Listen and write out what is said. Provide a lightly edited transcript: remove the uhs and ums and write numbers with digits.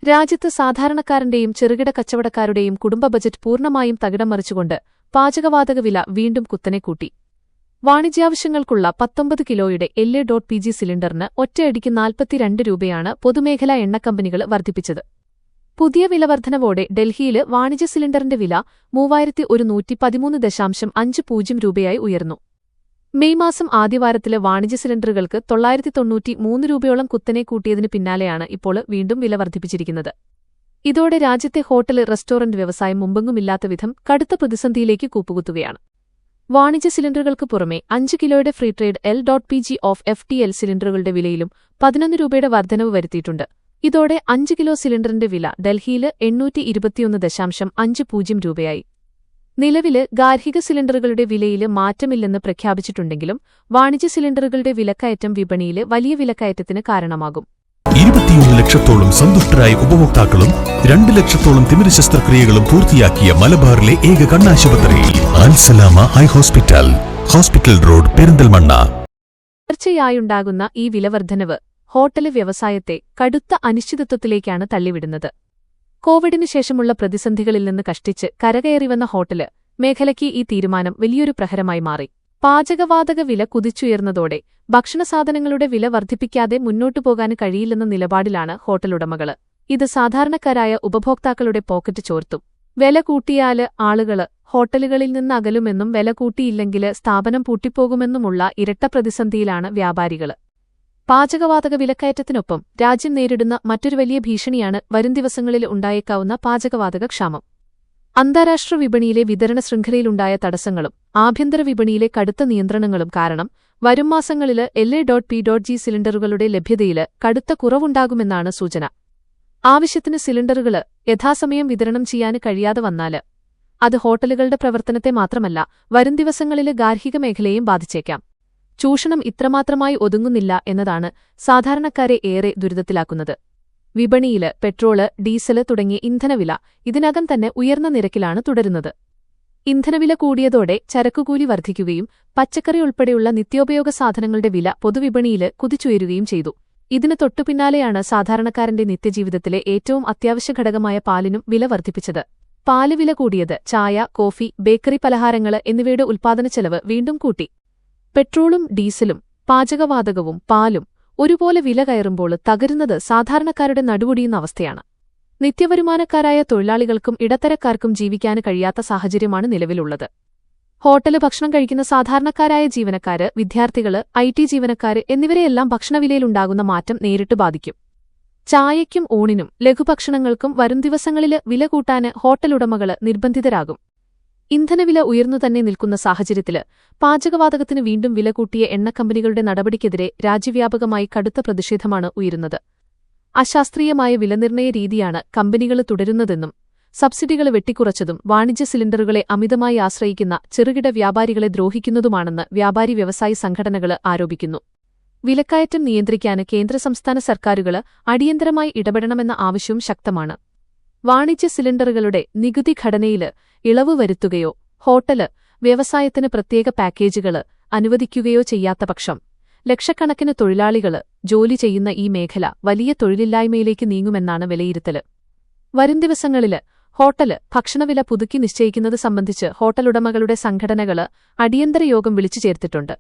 രാജ്യത്ത് സാധാരണക്കാരന്റെയും ചെറുകിട കച്ചവടക്കാരുടെയും കുടുംബ ബജറ്റ് പൂർണ്ണമായും തകിടം മറിച്ചുകൊണ്ട് പാചകവാതക വില വീണ്ടും കുത്തനെ കൂട്ടി. വാണിജ്യാവശ്യങ്ങൾക്കുള്ള 19 കിലോയുടെ LA.PG സിലിണ്ടറിന് ഒറ്റയടിക്ക് 42 രൂപയാണ് പൊതുമേഖലാ എണ്ണക്കമ്പനികൾ വർദ്ധിപ്പിച്ചത്. പുതിയ വിലവർദ്ധനവോടെ ഡൽഹിയിൽ വാണിജ്യ സിലിണ്ടറിന്റെ വില 3113.50 രൂപയായി ഉയർന്നു. മെയ് മാസം ആദ്യവാരത്തില് വാണിജ്യ സിലിണ്ടറുകൾക്ക് 993 രൂപയോളം കുത്തനെ കൂട്ടിയതിന് പിന്നാലെയാണ് ഇപ്പോൾ വീണ്ടും വില വർദ്ധിപ്പിച്ചിരിക്കുന്നത്. ഇതോടെ രാജ്യത്തെ ഹോട്ടൽ റെസ്റ്റോറന്റ് വ്യവസായം മുമ്പെങ്ങുമില്ലാത്ത വിധം കടുത്ത പ്രതിസന്ധിയിലേക്ക് കൂപ്പുകുത്തുകയാണ്. വാണിജ്യ സിലിണ്ടറുകൾക്ക് പുറമെ 5 കിലോയുടെ free trade L.PG of FTL സിലിണ്ടറുകളുടെ വിലയിലും 11 രൂപയുടെ വർധനവ് വരുത്തിയിട്ടുണ്ട്. ഇതോടെ 5 കിലോ സിലിണ്ടറിന്റെ വില ഡൽഹിയിൽ 821.50 രൂപയായി. നിലവില് ഗാർഹിക സിലിണ്ടറുകളുടെ വിലയിൽ മാറ്റമില്ലെന്ന് പ്രഖ്യാപിച്ചിട്ടുണ്ടെങ്കിലും വാണിജ്യ സിലിണ്ടറുകളുടെ വിലക്കയറ്റം വിപണിയിലെ വലിയ വിലക്കയറ്റത്തിന് കാരണമാകും. 21 ലക്ഷത്തോളം സന്തുഷ്ടരായ ഉപഭോക്താക്കളും 2 ലക്ഷത്തോളം തിമിര ശസ്ത്രക്രിയകളും പൂർത്തിയാക്കിയ മലബാറിലെ ഏക കണ്ണാശുപത്രി Alsalama eye hospital, hospital road, Perinthalmanna. തുടർച്ചയായുണ്ടാകുന്ന ഈ വിലവർദ്ധനവ് ഹോട്ടല് വ്യവസായത്തെ കടുത്ത അനിശ്ചിതത്വത്തിലേക്കാണ് തള്ളിവിടുന്നത്. കോവിഡിന് ശേഷമുള്ള പ്രതിസന്ധികളിൽ നിന്ന് കഷ്ടിച്ച് കരകയറിവന്ന ഹോട്ടല് മേഖലയ്ക്ക് ഈ തീരുമാനം വലിയൊരു പ്രഹരമായി മാറി. പാചകവാതക വില കുതിച്ചുയർന്നതോടെ ഭക്ഷണസാധനങ്ങളുടെ വില വർദ്ധിപ്പിക്കാതെ മുന്നോട്ടു പോകാൻ കഴിയില്ലെന്ന നിലപാടിലാണ് ഹോട്ടലുടമകള്. ഇത് സാധാരണക്കാരായ ഉപഭോക്താക്കളുടെ പോക്കറ്റ് ചോർത്തും. വില കൂട്ടിയാല് ആളുകള് ഹോട്ടലുകളിൽ നിന്ന് അകലുമെന്നും വില കൂട്ടിയില്ലെങ്കില് സ്ഥാപനം പൂട്ടിപ്പോകുമെന്നുമുള്ള ഇരട്ട പ്രതിസന്ധിയിലാണ് വ്യാപാരികള്. പാചകവാതക വിലക്കയറ്റത്തിനൊപ്പം രാജ്യം നേരിടുന്ന മറ്റൊരു വലിയ ഭീഷണിയാണ് വരും ദിവസങ്ങളിൽ ഉണ്ടായേക്കാവുന്ന പാചകവാതക ക്ഷാമം. അന്താരാഷ്ട്ര വിപണിയിലെ വിതരണ ശൃംഖലയിലുണ്ടായ തടസ്സങ്ങളും ആഭ്യന്തര വിപണിയിലെ കടുത്ത നിയന്ത്രണങ്ങളും കാരണം വരും മാസങ്ങളില് LA.P.G സിലിണ്ടറുകളുടെ ലഭ്യതയില് കടുത്ത കുറവുണ്ടാകുമെന്നാണ് സൂചന. ആവശ്യത്തിന് സിലിണ്ടറുകള് യഥാസമയം വിതരണം ചെയ്യാൻ കഴിയാതെ വന്നാല് അത് ഹോട്ടലുകളുടെ പ്രവർത്തനത്തെ മാത്രമല്ല വരും ദിവസങ്ങളില് ഗാർഹിക മേഖലയെയും ബാധിച്ചേക്കാം. ചൂഷണം ഇത്രമാത്രമായി ഒതുങ്ങുന്നില്ല എന്നതാണ് സാധാരണക്കാരെ ഏറെ ദുരിതത്തിലാക്കുന്നത്. വിപണിയില് പെട്രോള്, ഡീസല് തുടങ്ങിയ ഇന്ധനവില ഇതിനകം തന്നെ ഉയർന്ന നിരക്കിലാണ് തുടരുന്നത്. ഇന്ധനവില കൂടിയതോടെ ചരക്കുകൂലി വർദ്ധിക്കുകയും പച്ചക്കറി ഉൾപ്പെടെയുള്ള നിത്യോപയോഗ സാധനങ്ങളുടെ വില പൊതുവിപണിയില് കുതിച്ചുയരുകയും ചെയ്തു. ഇതിന് തൊട്ടുപിന്നാലെയാണ് സാധാരണക്കാരന്റെ നിത്യജീവിതത്തിലെ ഏറ്റവും അത്യാവശ്യ ഘടകമായ പാലിനും വില വർദ്ധിപ്പിച്ചത്. പാല് വില കൂടിയത് ചായ, കോഫി, ബേക്കറി പലഹാരങ്ങള് എന്നിവയുടെ ഉൽപ്പാദനച്ചെലവ് വീണ്ടും കൂട്ടി. പെട്രോളും ഡീസലും പാചകവാതകവും പാലും ഒരുപോലെ വില കയറുമ്പോൾ തകരുന്നത് സാധാരണക്കാരുടെ നടുവൊടിയുന്ന അവസ്ഥയാണ്. നിത്യവരുമാനക്കാരായ തൊഴിലാളികൾക്കും ഇടത്തരക്കാർക്കും ജീവിക്കാൻ കഴിയാത്ത സാഹചര്യമാണ് നിലവിലുള്ളത്. ഹോട്ടല് ഭക്ഷണം കഴിക്കുന്ന സാധാരണക്കാരായ ജീവനക്കാര്, വിദ്യാർത്ഥികള്, IT ജീവനക്കാര് എന്നിവരെയെല്ലാം ഭക്ഷണവിലയിലുണ്ടാകുന്ന മാറ്റം നേരിട്ട് ബാധിക്കും. ചായയ്ക്കും ഊണിനും ലഘുഭക്ഷണങ്ങൾക്കും വരും ദിവസങ്ങളില് വില കൂട്ടാന് ഹോട്ടലുടമകള് നിർബന്ധിതരാകും. ഇന്ധനവില ഉയർന്നുതന്നെ നിൽക്കുന്ന സാഹചര്യത്തില് പാചകവാതകത്തിന് വീണ്ടും വില കൂട്ടിയ എണ്ണക്കമ്പനികളുടെ നടപടിക്കെതിരെ രാജ്യവ്യാപകമായി കടുത്ത പ്രതിഷേധമാണ് ഉയരുന്നത്. അശാസ്ത്രീയമായ വിലനിർണ്ണയ രീതിയാണ് കമ്പനികൾ തുടരുന്നതെന്നും സബ്സിഡികൾ വെട്ടിക്കുറച്ചതും വാണിജ്യ സിലിണ്ടറുകളെ അമിതമായി ആശ്രയിക്കുന്ന ചെറുകിട വ്യാപാരികളെ ദ്രോഹിക്കുന്നതുമാണെന്ന് വ്യാപാരി വ്യവസായി സംഘടനകൾ ആരോപിക്കുന്നു. വിലക്കയറ്റം നിയന്ത്രിക്കാൻ കേന്ദ്ര സംസ്ഥാന സർക്കാരുകൾ അടിയന്തരമായി ഇടപെടണമെന്ന ആവശ്യവും ശക്തമാണ്. വാണിജ്യ സിലിണ്ടറുകളുടെ നികുതി ഘടനയില് ഇളവ് വരുത്തുകയോ ഹോട്ടല് വ്യവസായത്തിന് പ്രത്യേക പാക്കേജുകള് അനുവദിക്കുകയോ ചെയ്യാത്ത പക്ഷം ലക്ഷക്കണക്കിന് തൊഴിലാളികള് ജോലി ചെയ്യുന്ന ഈ മേഖല വലിയ തൊഴിലില്ലായ്മയിലേക്ക് നീങ്ങുമെന്നാണ് വിലയിരുത്തല്. വരും ദിവസങ്ങളില് ഹോട്ടല് ഭക്ഷണവില പുതുക്കി നിശ്ചയിക്കുന്നത് സംബന്ധിച്ച് ഹോട്ടലുടമകളുടെ സംഘടനകള് അടിയന്തര യോഗം വിളിച്ചു ചേർത്തിട്ടുണ്ട്.